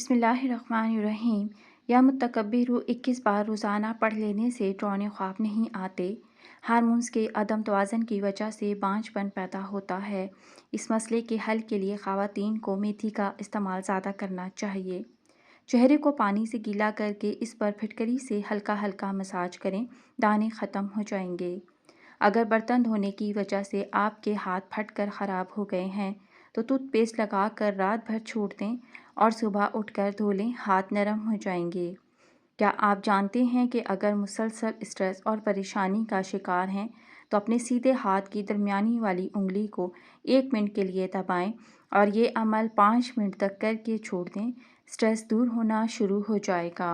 بسم اللہ الرحمن الرحیم۔ یا متکبر 21 بار روزانہ پڑھ لینے سے ڈراؤنے خواب نہیں آتے۔ ہارمونز کے عدم توازن کی وجہ سے بانجھ پن پیدا ہوتا ہے۔ اس مسئلے کے حل کے لیے خواتین کو میتھی کا استعمال زیادہ کرنا چاہیے۔ چہرے کو پانی سے گیلا کر کے اس پر پھٹکری سے ہلکا ہلکا مساج کریں، دانے ختم ہو جائیں گے۔ اگر برتن دھونے کی وجہ سے آپ کے ہاتھ پھٹ کر خراب ہو گئے ہیں تو ٹوتھ پیسٹ لگا کر رات بھر چھوڑ دیں اور صبح اٹھ کر دھو لیں، ہاتھ نرم ہو جائیں گے۔ کیا آپ جانتے ہیں کہ اگر مسلسل اسٹریس اور پریشانی کا شکار ہیں تو اپنے سیدھے ہاتھ کی درمیانی والی انگلی کو 1 منٹ کے لیے دبائیں اور یہ عمل 5 منٹ تک کر کے چھوڑ دیں، اسٹریس دور ہونا شروع ہو جائے گا۔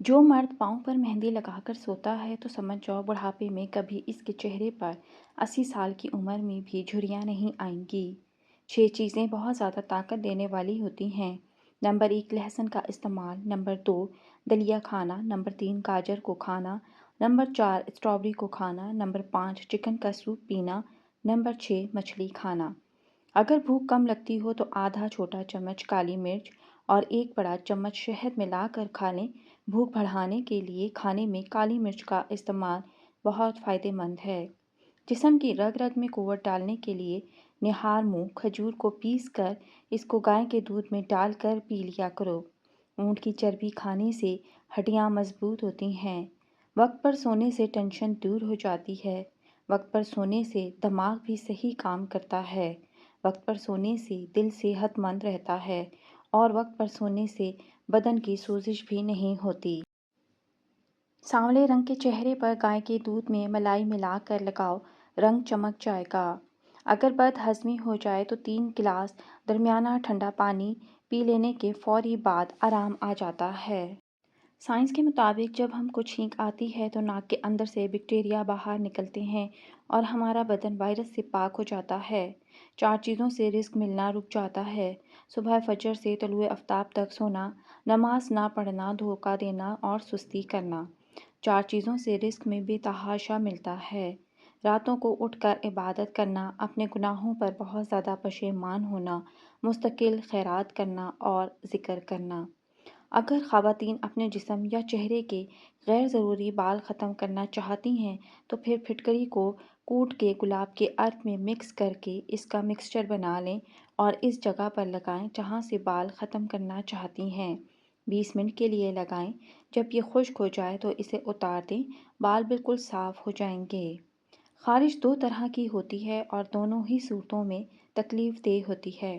جو مرد پاؤں پر مہندی لگا کر سوتا ہے تو سمجھ جاؤ بڑھاپے میں کبھی اس کے چہرے پر 80 سال کی عمر میں بھی جھریاں نہیں آئیں گی۔ 6 چیزیں بہت زیادہ طاقت دینے والی ہوتی ہیں۔ نمبر 1 لہسن کا استعمال، نمبر 2 دلیا کھانا، نمبر 3 گاجر کو کھانا، نمبر 4 اسٹرابیری کو کھانا، نمبر 5 چکن کا سوپ پینا، نمبر 6 مچھلی کھانا۔ اگر بھوک کم لگتی ہو تو آدھا چھوٹا چمچ کالی مرچ اور 1 بڑا چمچ شہد ملا کر کھا لیں۔ بھوک بڑھانے کے لیے کھانے میں کالی مرچ کا استعمال بہت فائدہ مند ہے۔ جسم کی رگ رگ میں قوت ڈالنے کے لیے نہار منہ کھجور کو پیس کر اس کو گائے کے دودھ میں ڈال کر پی لیا کرو۔ اونٹ کی چربی کھانے سے ہڈیاں مضبوط ہوتی ہیں۔ وقت پر سونے سے ٹینشن دور ہو جاتی ہے۔ وقت پر سونے سے دماغ بھی صحیح کام کرتا ہے۔ وقت پر سونے سے دل صحت مند رہتا ہے اور وقت پر سونے سے بدن کی سوزش بھی نہیں ہوتی۔ سانولے رنگ کے چہرے پر گائے کے دودھ میں ملائی ملا کر لگاؤ، رنگ چمک جائے گا۔ اگر بد ہضمی ہو جائے تو 3 گلاس درمیانہ ٹھنڈا پانی پی لینے کے فوری بعد آرام آ جاتا ہے۔ سائنس کے مطابق جب ہم کو چھینک آتی ہے تو ناک کے اندر سے بیکٹیریا باہر نکلتے ہیں اور ہمارا بدن وائرس سے پاک ہو جاتا ہے۔ 4 چیزوں سے رزق ملنا رک جاتا ہے۔ صبح فجر سے طلوع آفتاب تک سونا، نماز نہ پڑھنا، دھوکہ دینا اور سستی کرنا۔ 4 چیزوں سے رزق میں بے تحاشا ملتا ہے۔ راتوں کو اٹھ کر عبادت کرنا، اپنے گناہوں پر بہت زیادہ پشیمان ہونا، مستقل خیرات کرنا اور ذکر کرنا۔ اگر خواتین اپنے جسم یا چہرے کے غیر ضروری بال ختم کرنا چاہتی ہیں تو پھر پھٹکری کو کوٹ کے گلاب کے ارک میں مکس کر کے اس کا مکسچر بنا لیں اور اس جگہ پر لگائیں جہاں سے بال ختم کرنا چاہتی ہیں۔ 20 منٹ کے لیے لگائیں۔ جب یہ خشک ہو جائے تو اسے اتار دیں، بال بالکل صاف ہو جائیں گے۔ خارش 2 طرح کی ہوتی ہے اور دونوں ہی صورتوں میں تکلیف دہ ہوتی ہے۔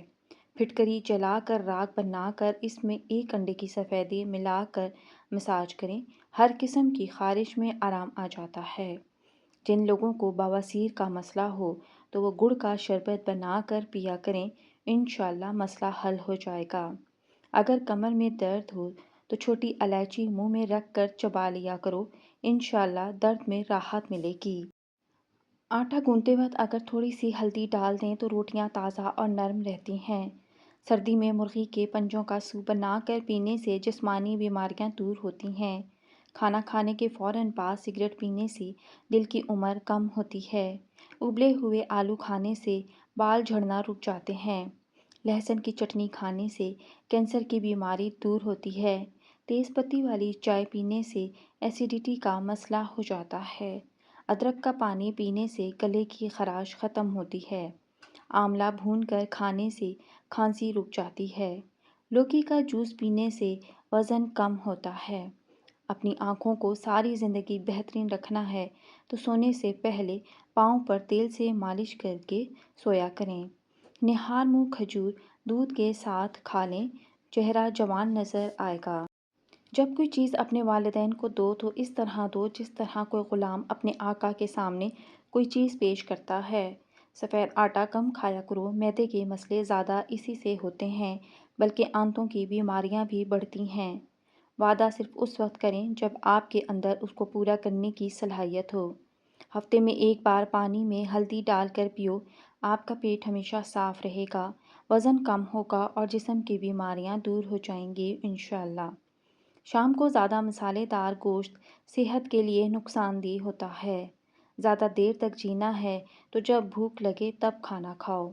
پھٹکری جلا کر راکھ بنا کر اس میں 1 انڈے کی سفیدی ملا کر مساج کریں، ہر قسم کی خارش میں آرام آ جاتا ہے۔ جن لوگوں کو بواسیر کا مسئلہ ہو تو وہ گڑ کا شربت بنا کر پیا کریں، انشاءاللہ مسئلہ حل ہو جائے گا۔ اگر کمر میں درد ہو تو چھوٹی الائچی منہ میں رکھ کر چبا لیا کرو، انشاءاللہ درد میں راحت ملے گی۔ آٹا گوندتے وقت اگر تھوڑی سی ہلدی ڈال دیں تو روٹیاں تازہ اور نرم رہتی ہیں۔ سردی میں مرغی کے پنجوں کا سوپ بنا کر پینے سے جسمانی بیماریاں دور ہوتی ہیں۔ کھانا کھانے کے فوراً بعد سگریٹ پینے سے دل کی عمر کم ہوتی ہے۔ ابلے ہوئے آلو کھانے سے بال جھڑنا رک جاتے ہیں۔ لہسن کی چٹنی کھانے سے کینسر کی بیماری دور ہوتی ہے۔ تیز پتی والی چائے پینے سے ایسیڈیٹی کا مسئلہ ہو جاتا ہے۔ ادرک کا پانی پینے سے گلے کی خراش ختم ہوتی ہے۔ آملہ بھون کر کھانے سے کھانسی رک جاتی ہے۔ لوکی کا جوس پینے سے وزن کم ہوتا ہے۔ اپنی آنکھوں کو ساری زندگی بہترین رکھنا ہے تو سونے سے پہلے پاؤں پر تیل سے مالش کر کے سویا کریں۔ نہار منہ کھجور دودھ کے ساتھ کھا لیں، چہرہ جوان نظر آئے گا۔ جب کوئی چیز اپنے والدین کو دو تو اس طرح دو جس طرح کوئی غلام اپنے آقا کے سامنے کوئی چیز پیش کرتا ہے۔ سفید آٹا کم کھایا کرو، معدے کے مسئلے زیادہ اسی سے ہوتے ہیں، بلکہ آنتوں کی بیماریاں بھی بڑھتی ہیں۔ وعدہ صرف اس وقت کریں جب آپ کے اندر اس کو پورا کرنے کی صلاحیت ہو۔ ہفتے میں 1 بار پانی میں ہلدی ڈال کر پیو، آپ کا پیٹ ہمیشہ صاف رہے گا، وزن کم ہوگا اور جسم کی بیماریاں دور ہو جائیں گی انشاءاللہ۔ شام کو زیادہ مسالے دار گوشت صحت کے لیے نقصان دہ ہوتا ہے۔ زیادہ دیر تک جینا ہے تو جب بھوک لگے تب کھانا کھاؤ۔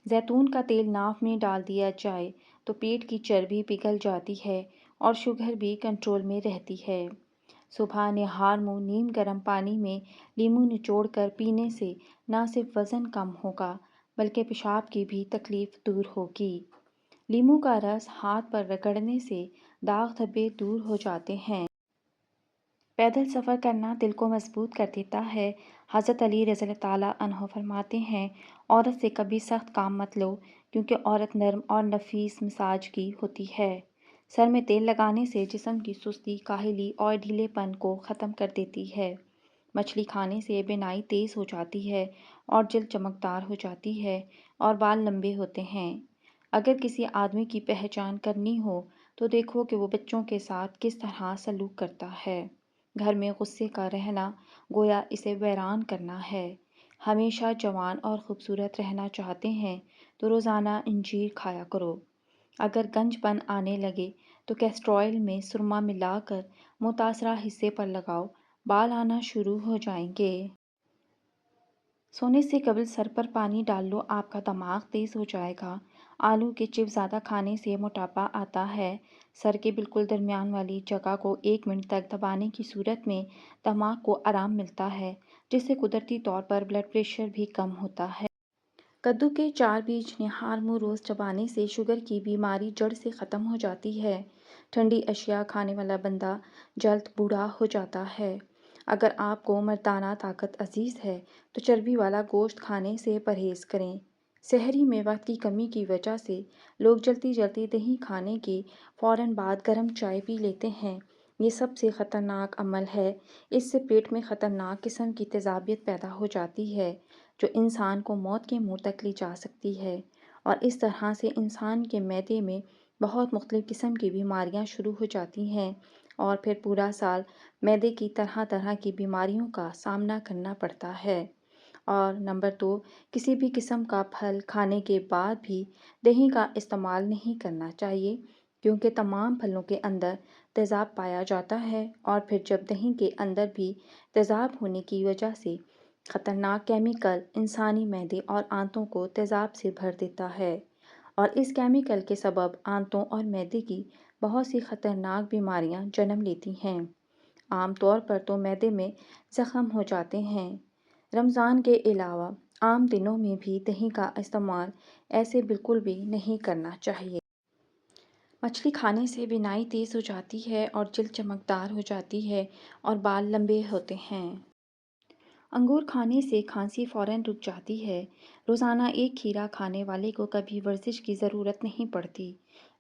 زیتون کا تیل ناف میں ڈال دیا جائے تو پیٹ کی چربی پگھل جاتی ہے اور شوگر بھی کنٹرول میں رہتی ہے۔ صبح نہار منہ نیم گرم پانی میں لیموں نچوڑ کر پینے سے نہ صرف وزن کم ہوگا بلکہ پیشاب کی بھی تکلیف دور ہوگی۔ لیموں کا رس ہاتھ پر رگڑنے سے داغ دھبے دور ہو جاتے ہیں۔ پیدل سفر کرنا دل کو مضبوط کر دیتا ہے۔ حضرت علی رضی اللہ تعالیٰ عنہ فرماتے ہیں، عورت سے کبھی سخت کام مت لو کیونکہ عورت نرم اور نفیس مزاج کی ہوتی ہے۔ سر میں تیل لگانے سے جسم کی سستی، کاہلی اور ڈھیلے پن کو ختم کر دیتی ہے۔ مچھلی کھانے سے بینائی تیز ہو جاتی ہے اور جلد چمکدار ہو جاتی ہے اور بال لمبے ہوتے ہیں۔ اگر کسی آدمی کی پہچان کرنی ہو تو دیکھو کہ وہ بچوں کے ساتھ کس طرح سلوک کرتا ہے۔ گھر میں غصے کا رہنا گویا اسے ویران کرنا ہے۔ ہمیشہ جوان اور خوبصورت رہنا چاہتے ہیں تو روزانہ انجیر کھایا کرو۔ اگر گنج پن آنے لگے تو کیسٹر آئل میں سرما ملا کر متاثرہ حصے پر لگاؤ، بال آنا شروع ہو جائیں گے۔ سونے سے قبل سر پر پانی ڈال لو، آپ کا دماغ تیز ہو جائے گا۔ آلو کے چپس زیادہ کھانے سے موٹاپا آتا ہے۔ سر کے بالکل درمیان والی جگہ کو 1 منٹ تک دبانے کی صورت میں دماغ کو آرام ملتا ہے، جس سے قدرتی طور پر بلڈ پریشر بھی کم ہوتا ہے۔ کدو کے 4 بیج نہار منہ روز چبانے سے شوگر کی بیماری جڑ سے ختم ہو جاتی ہے۔ ٹھنڈی اشیاء کھانے والا بندہ جلد بوڑھا ہو جاتا ہے۔ اگر آپ کو مردانہ طاقت عزیز ہے تو چربی والا گوشت کھانے سے پرہیز کریں۔ سحری میں وقت کی کمی کی وجہ سے لوگ جلدی جلدی دہی کھانے کے فوراً بعد گرم چائے پی لیتے ہیں۔ یہ سب سے خطرناک عمل ہے۔ اس سے پیٹ میں خطرناک قسم کی تیزابیت پیدا ہو جاتی ہے جو انسان کو موت کے منہ تک لے جا سکتی ہے، اور اس طرح سے انسان کے معدے میں بہت مختلف قسم کی بیماریاں شروع ہو جاتی ہیں اور پھر پورا سال معدے کی طرح طرح کی بیماریوں کا سامنا کرنا پڑتا ہے۔ اور نمبر 2، کسی بھی قسم کا پھل کھانے کے بعد بھی دہی کا استعمال نہیں کرنا چاہیے کیونکہ تمام پھلوں کے اندر تیزاب پایا جاتا ہے، اور پھر جب دہی کے اندر بھی تیزاب ہونے کی وجہ سے خطرناک کیمیکل انسانی معدے اور آنتوں کو تیزاب سے بھر دیتا ہے، اور اس کیمیکل کے سبب آنتوں اور معدے کی بہت سی خطرناک بیماریاں جنم لیتی ہیں۔ عام طور پر تو معدے میں زخم ہو جاتے ہیں۔ رمضان کے علاوہ عام دنوں میں بھی دہی کا استعمال ایسے بالکل بھی نہیں کرنا چاہیے۔ مچھلی کھانے سے بینائی تیز ہو جاتی ہے اور جلد چمکدار ہو جاتی ہے اور بال لمبے ہوتے ہیں۔ انگور کھانے سے کھانسی فوراً رک جاتی ہے۔ روزانہ ایک کھیرا کھانے والے کو کبھی ورزش کی ضرورت نہیں پڑتی۔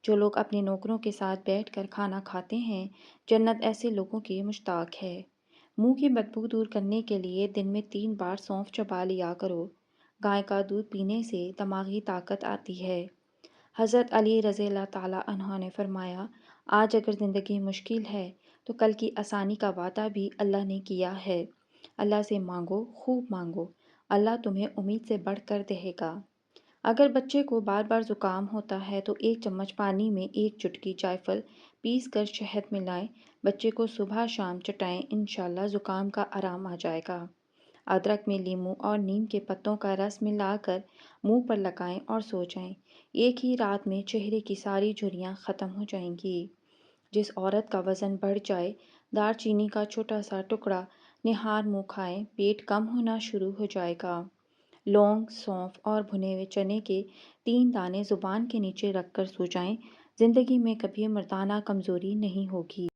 جو لوگ اپنے نوکروں کے ساتھ بیٹھ کر کھانا کھاتے ہیں، جنت ایسے لوگوں کی مشتاق ہے۔ منہ کی بدبو دور کرنے کے لیے دن میں 3 بار سونف چبا لیا کرو۔ گائے کا دودھ پینے سے دماغی طاقت آتی ہے۔ حضرت علی رضی اللہ تعالیٰ عنہ نے فرمایا، آج اگر زندگی مشکل ہے تو کل کی آسانی کا وعدہ بھی اللہ نے کیا ہے۔ اللہ سے مانگو، خوب مانگو، اللہ تمہیں امید سے بڑھ کر دے گا۔ اگر بچے کو بار بار زکام ہوتا ہے تو 1 چمچ پانی میں 1 چٹکی جائفل پیس کر شہد ملائیں، بچے کو صبح شام چٹائیں، انشاءاللہ زکام کا آرام آ جائے گا۔ ادرک میں لیموں اور نیم کے پتوں کا رس ملا کر منہ پر لگائیں اور سو جائیں، ایک ہی رات میں چہرے کی ساری جھریاں ختم ہو جائیں گی۔ جس عورت کا وزن بڑھ جائے، دار چینی کا چھوٹا سا ٹکڑا نہار منہ کھائیں، پیٹ کم ہونا شروع ہو جائے گا۔ لونگ، سونف اور بھنے ہوئے چنے کے 3 دانے زبان کے نیچے رکھ کر سو جائیں، زندگی میں کبھی مردانہ کمزوری نہیں ہوگی۔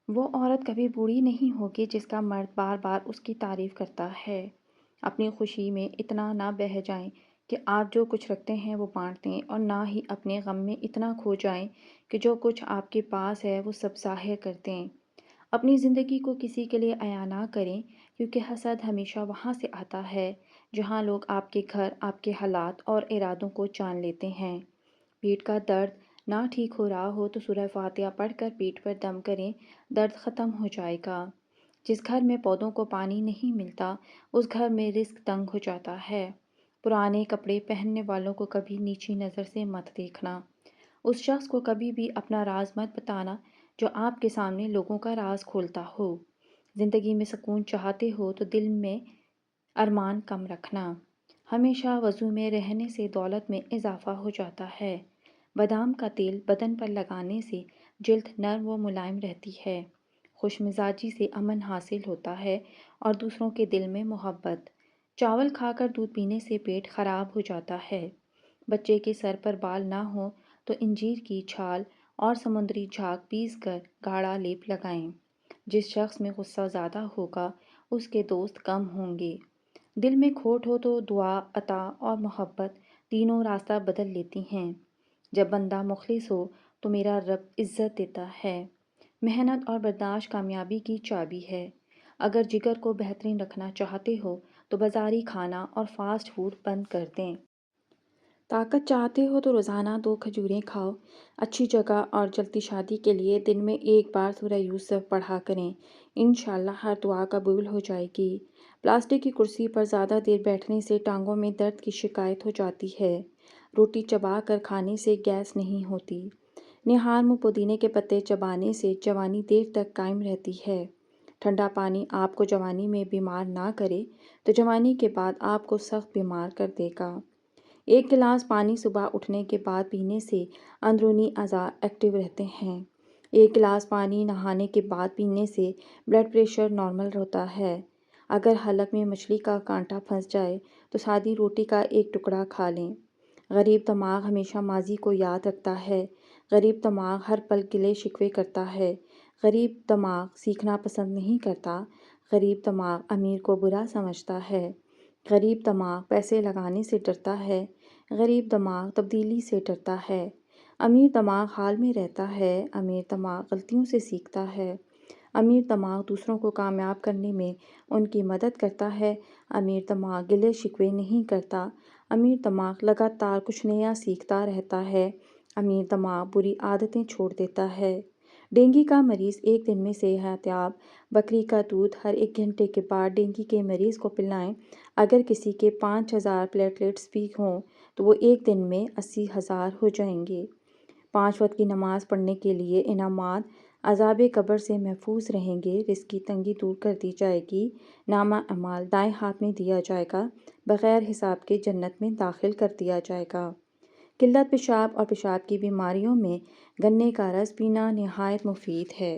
وہ عورت کبھی بوڑھی نہیں ہوگی جس کا مرد بار بار اس کی تعریف کرتا ہے۔ اپنی خوشی میں اتنا نہ بہہ جائیں کہ آپ جو کچھ رکھتے ہیں وہ بانٹ دیں، اور نہ ہی اپنے غم میں اتنا کھو جائیں کہ جو کچھ آپ کے پاس ہے وہ سب ظاہر کر دیں۔ اپنی زندگی کو کسی کے لیے عیاں نہ کریں کیونکہ حسد ہمیشہ وہاں سے آتا ہے جہاں لوگ آپ کے گھر، آپ کے حالات اور ارادوں کو جان لیتے ہیں۔ پیٹ کا درد نہ ٹھیک ہو رہا ہو تو سورہ فاتحہ پڑھ کر پیٹ پر دم کریں، درد ختم ہو جائے گا۔ جس گھر میں پودوں کو پانی نہیں ملتا، اس گھر میں رزق تنگ ہو جاتا ہے۔ پرانے کپڑے پہننے والوں کو کبھی نیچی نظر سے مت دیکھنا۔ اس شخص کو کبھی بھی اپنا راز مت بتانا جو آپ کے سامنے لوگوں کا راز کھولتا ہو۔ زندگی میں سکون چاہتے ہو تو دل میں ارمان کم رکھنا۔ ہمیشہ وضو میں رہنے سے دولت میں اضافہ ہو جاتا ہے۔ بادام کا تیل بدن پر لگانے سے جلد نرم و ملائم رہتی ہے، خوش مزاجی سے امن حاصل ہوتا ہے اور دوسروں کے دل میں محبت۔ چاول کھا کر دودھ پینے سے پیٹ خراب ہو جاتا ہے۔ بچے کے سر پر بال نہ ہوں تو انجیر کی چھال اور سمندری جھاگ پیس کر گاڑھا لیپ لگائیں۔ جس شخص میں غصہ زیادہ ہوگا اس کے دوست کم ہوں گے۔ دل میں کھوٹ ہو تو دعا، عطا اور محبت تینوں راستہ بدل لیتی ہیں۔ جب بندہ مخلص ہو تو میرا رب عزت دیتا ہے۔ محنت اور برداشت کامیابی کی چابی ہے۔ اگر جگر کو بہترین رکھنا چاہتے ہو تو بازاری کھانا اور فاسٹ فوڈ بند کر دیں۔ طاقت چاہتے ہو تو روزانہ 2 کھجوریں کھاؤ۔ اچھی جگہ اور جلدی شادی کے لیے دن میں ایک بار سورہ یوسف پڑھا کریں، انشاءاللہ ہر دعا قبول ہو جائے گی۔ پلاسٹک کی کرسی پر زیادہ دیر بیٹھنے سے ٹانگوں میں درد کی شکایت ہو جاتی ہے۔ روٹی چبا کر کھانے سے گیس نہیں ہوتی۔ نہار منہ پودینے کے پتے چبانے سے جوانی دیر تک قائم رہتی ہے۔ ٹھنڈا پانی آپ کو جوانی میں بیمار نہ کرے تو جوانی کے بعد آپ کو سخت بیمار کر دے گا۔ 1 گلاس پانی صبح اٹھنے کے بعد پینے سے اندرونی اعضاء ایکٹیو رہتے ہیں۔ 1 گلاس پانی نہانے کے بعد پینے سے بلڈ پریشر نارمل ہوتا ہے۔ اگر حلق میں مچھلی کا کانٹا پھنس جائے تو سادی روٹی کا ایک ٹکڑا کھا لیں۔ غریب دماغ ہمیشہ ماضی کو یاد رکھتا ہے۔ غریب دماغ ہر پل گلے شکوے کرتا ہے۔ غریب دماغ سیکھنا پسند نہیں کرتا۔ غریب دماغ امیر کو برا سمجھتا ہے۔ غریب دماغ پیسے لگانے سے ڈرتا ہے۔ غریب دماغ تبدیلی سے ڈرتا ہے۔ امیر دماغ حال میں رہتا ہے۔ امیر دماغ غلطیوں سے سیکھتا ہے۔ امیر دماغ دوسروں کو کامیاب کرنے میں ان کی مدد کرتا ہے۔ امیر دماغ گلے شکوے نہیں کرتا۔ امیر دماغ لگاتار کچھ نیا سیکھتا رہتا ہے۔ امیر دماغ بری عادتیں چھوڑ دیتا ہے۔ ڈینگی کا مریض ایک دن میں صحت یاب۔ بکری کا دودھ ہر 1 گھنٹے کے بعد ڈینگی کے مریض کو پلائیں۔ اگر کسی کے 5000 پلیٹلیٹس بھی ہوں تو وہ ایک دن میں 80,000 ہو جائیں گے۔ 5 وقت کی نماز پڑھنے کے لیے انعامات: عذاب قبر سے محفوظ رہیں گے، رزق کی تنگی دور کر دی جائے گی، نامہ اعمال دائیں ہاتھ میں دیا جائے گا، بغیر حساب کے جنت میں داخل کر دیا جائے گا۔ قلت پیشاب اور پیشاب کی بیماریوں میں گنے کا رس پینا نہایت مفید ہے۔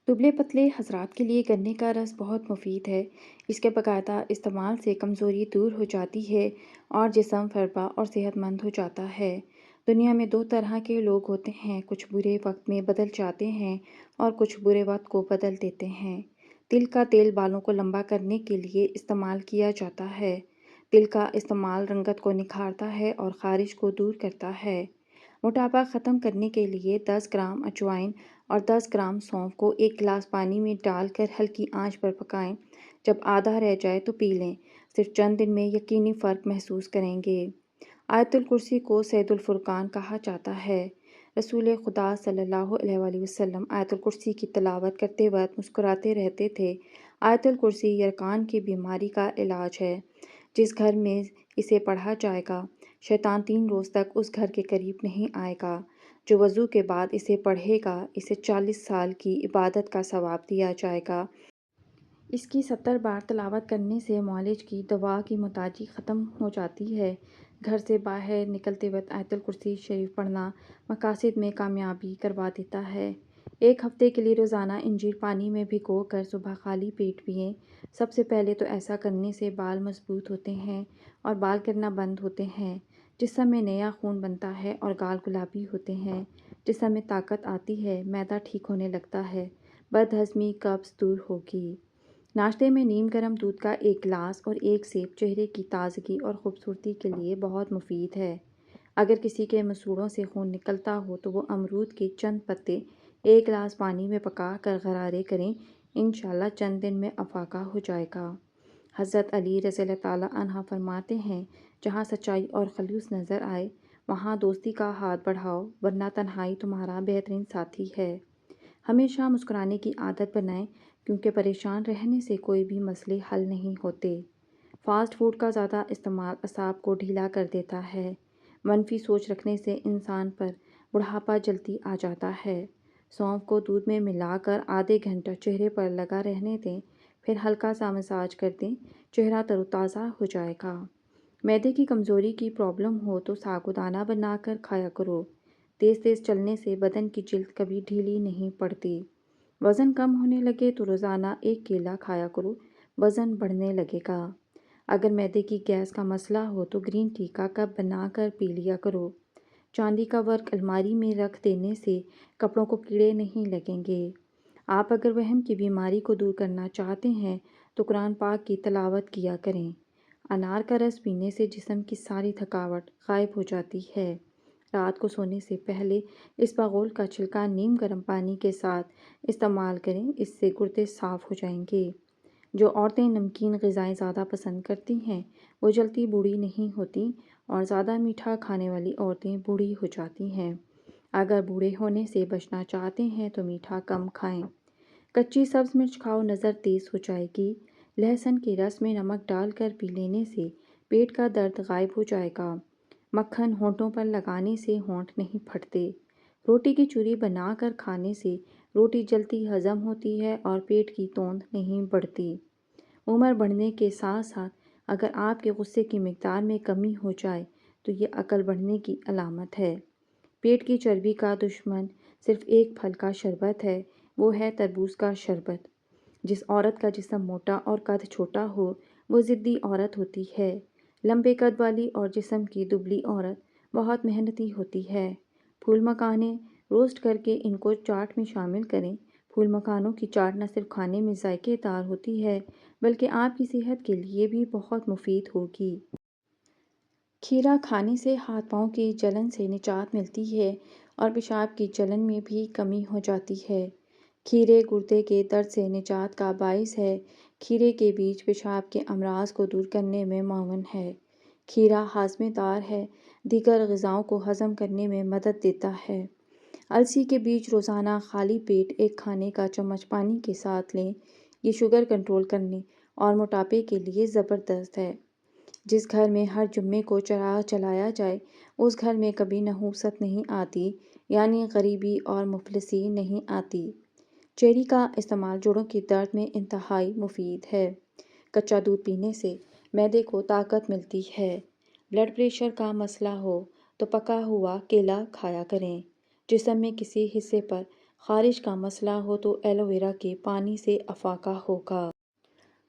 دبلے پتلے حضرات کے لیے گنے کا رس بہت مفید ہے۔ اس کے باقاعدہ استعمال سے کمزوری دور ہو جاتی ہے اور جسم فربا اور صحت مند ہو جاتا ہے۔ دنیا میں 2 طرح کے لوگ ہوتے ہیں، کچھ برے وقت میں بدل جاتے ہیں اور کچھ برے وقت کو بدل دیتے ہیں۔ تل کا تیل بالوں کو لمبا کرنے کے لیے استعمال کیا جاتا ہے۔ تل کا استعمال رنگت کو نکھارتا ہے اور خارش کو دور کرتا ہے۔ موٹاپا ختم کرنے کے لیے 10 گرام اجوائن اور 10 گرام سونف کو 1 گلاس پانی میں ڈال کر ہلکی آنچ پر پکائیں۔ جب آدھا رہ جائے تو پی لیں۔ صرف چند دن میں یقینی فرق محسوس کریں گے۔ آیت الکرسی کو سید الفرقان کہا جاتا ہے۔ رسول خدا صلی اللہ علیہ وآلہ وسلم آیت الکرسی کی تلاوت کرتے وقت مسکراتے رہتے تھے۔ آیت الکرسی یرقان کی بیماری کا علاج ہے۔ جس گھر میں اسے پڑھا جائے گا، شیطان 3 روز تک اس گھر کے قریب نہیں آئے گا۔ جو وضو کے بعد اسے پڑھے گا، اسے 40 سال کی عبادت کا ثواب دیا جائے گا۔ اس کی 70 بار تلاوت کرنے سے معالج کی دوا کی محتاجی ختم ہو جاتی ہے۔ گھر سے باہر نکلتے وقت آیت الکرسی شریف پڑھنا مقاصد میں کامیابی کروا دیتا ہے۔ 1 ہفتے کے لیے روزانہ انجیر پانی میں بھگو کر صبح خالی پیٹ پئیں۔ سب سے پہلے تو ایسا کرنے سے بال مضبوط ہوتے ہیں اور بال گرنا بند ہوتے ہیں۔ جسم میں نیا خون بنتا ہے اور گال گلابی ہوتے ہیں۔ جسم میں طاقت آتی ہے، معدہ ٹھیک ہونے لگتا ہے، بد ہضمی قبض دور ہوگی۔ ناشتے میں نیم گرم دودھ کا 1 گلاس اور 1 سیب چہرے کی تازگی اور خوبصورتی کے لیے بہت مفید ہے۔ اگر کسی کے مسوڑھوں سے خون نکلتا ہو تو وہ امرود کے چند پتے 1 گلاس پانی میں پکا کر غرارے کریں، انشاءاللہ چند دن میں افاقہ ہو جائے گا۔ حضرت علی رضی اللہ تعالیٰ عنہ فرماتے ہیں، جہاں سچائی اور خلوص نظر آئے وہاں دوستی کا ہاتھ بڑھاؤ، ورنہ تنہائی تمہارا بہترین ساتھی ہے۔ ہمیشہ مسکرانے کی عادت بنائیں، کیونکہ پریشان رہنے سے کوئی بھی مسئلے حل نہیں ہوتے۔ فاسٹ فوڈ کا زیادہ استعمال اعصاب کو ڈھیلا کر دیتا ہے۔ منفی سوچ رکھنے سے انسان پر بڑھاپا جلدی آ جاتا ہے۔ سونف کو دودھ میں ملا کر آدھے گھنٹہ چہرے پر لگا رہنے دیں، پھر ہلکا سا مساج کر دیں، چہرہ تر و تازہ ہو جائے گا۔ معدے کی کمزوری کی پرابلم ہو تو ساگ و دانہ بنا کر کھایا کرو۔ تیز تیز چلنے سے بدن کی جلد کبھی ڈھیلی نہیں پڑتی۔ وزن کم ہونے لگے تو روزانہ ایک کیلا کھایا کرو، وزن بڑھنے لگے گا۔ اگر معدے کی گیس کا مسئلہ ہو تو گرین ٹی کا کپ بنا کر پی لیا کرو۔ چاندی کا ورق الماری میں رکھ دینے سے کپڑوں کو کیڑے نہیں لگیں گے۔ آپ اگر وہم کی بیماری کو دور کرنا چاہتے ہیں تو قرآن پاک کی تلاوت کیا کریں۔ انار کا رس پینے سے جسم کی ساری تھکاوٹ غائب ہو جاتی ہے۔ رات کو سونے سے پہلے اس بغول کا چھلکا نیم گرم پانی کے ساتھ استعمال کریں، اس سے گردے صاف ہو جائیں گے۔ جو عورتیں نمکین غذائیں زیادہ پسند کرتی ہیں وہ جلدی بوڑھی نہیں ہوتی، اور زیادہ میٹھا کھانے والی عورتیں بوڑھی ہو جاتی ہیں۔ اگر بوڑھے ہونے سے بچنا چاہتے ہیں تو میٹھا کم کھائیں۔ کچی سبز مرچ کھاؤ، نظر تیز ہو جائے گی۔ لہسن کے رس میں نمک ڈال کر پی لینے سے پیٹ کا درد غائب ہو جائے گا۔ مکھن ہونٹوں پر لگانے سے ہونٹ نہیں پھٹتے۔ روٹی کی چوری بنا کر کھانے سے روٹی جلدی ہضم ہوتی ہے اور پیٹ کی توند نہیں بڑھتی۔ عمر بڑھنے کے ساتھ ساتھ اگر آپ کے غصے کی مقدار میں کمی ہو جائے تو یہ عقل بڑھنے کی علامت ہے۔ پیٹ کی چربی کا دشمن صرف ایک پھل کا شربت ہے، وہ ہے تربوز کا شربت۔ جس عورت کا جسم موٹا اور قد چھوٹا ہو وہ ضدی عورت ہوتی ہے۔ لمبے قد والی اور جسم کی دبلی عورت بہت محنتی ہوتی ہے۔ پھول مکھانے روسٹ کر کے ان کو چاٹ میں شامل کریں۔ پھول مکھانوں کی چاٹ نہ صرف کھانے میں ذائقے دار ہوتی ہے بلکہ آپ کی صحت کے لیے بھی بہت مفید ہوگی۔ کھیرا کھانے سے ہاتھ پاؤں کی جلن سے نجات ملتی ہے اور پیشاب کی جلن میں بھی کمی ہو جاتی ہے۔ کھیرے گردے کے درد سے نجات کا باعث ہے۔ کھیرے کے بیج پیشاب کے امراض کو دور کرنے میں معاون ہے۔ کھیرا ہاضمے دار ہے، دیگر غذاؤں کو ہضم کرنے میں مدد دیتا ہے۔ السی کے بیج روزانہ خالی پیٹ ایک کھانے کا چمچ پانی کے ساتھ لیں۔ یہ شوگر کنٹرول کرنے اور موٹاپے کے لیے زبردست ہے۔ جس گھر میں ہر جمعے کو چراغ جلایا جائے اس گھر میں کبھی نحوست نہیں آتی، یعنی غریبی اور مفلسی نہیں آتی۔ چیری کا استعمال جوڑوں کے درد میں انتہائی مفید ہے۔ کچا دودھ پینے سے معدے کو طاقت ملتی ہے۔ بلڈ پریشر کا مسئلہ ہو تو پکا ہوا کیلا کھایا کریں۔ جسم میں کسی حصے پر خارش کا مسئلہ ہو تو ایلو ویرا کے پانی سے افاقہ ہوگا۔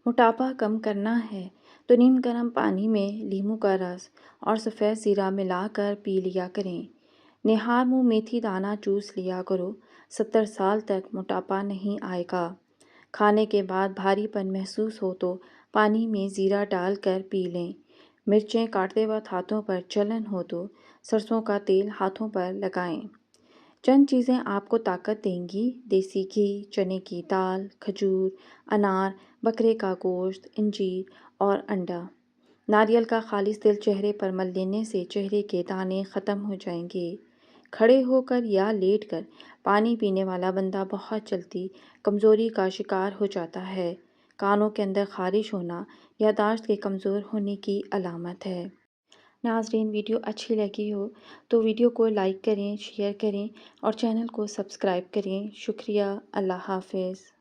موٹاپا کم کرنا ہے تو نیم گرم پانی میں لیموں کا رس اور سفید زیرہ ملا کر پی لیا کریں۔ نہار منہ میتھی دانہ چوس لیا کرو، 70 سال تک موٹاپا نہیں آئے گا۔ کھانے کے بعد بھاری پن محسوس ہو تو پانی میں زیرہ ڈال کر پی لیں۔ مرچیں کاٹتے وقت ہاتھوں پر جلن ہو تو سرسوں کا تیل ہاتھوں پر لگائیں۔ چند چیزیں آپ کو طاقت دیں گی: دیسی گھی، چنے کی دال، کھجور، انار، بکرے کا گوشت، انجیر اور انڈا۔ ناریل کا خالص تیل چہرے پر مل لینے سے چہرے کے دانے ختم ہو جائیں گے۔ کھڑے ہو کر یا لیٹ کر پانی پینے والا بندہ بہت جلدی کمزوری کا شکار ہو جاتا ہے۔ کانوں کے اندر خارش ہونا یادداشت کے کمزور ہونے کی علامت ہے۔ ناظرین، ویڈیو اچھی لگی ہو تو ویڈیو کو لائک کریں، شیئر کریں اور چینل کو سبسکرائب کریں۔ شکریہ۔ اللہ حافظ۔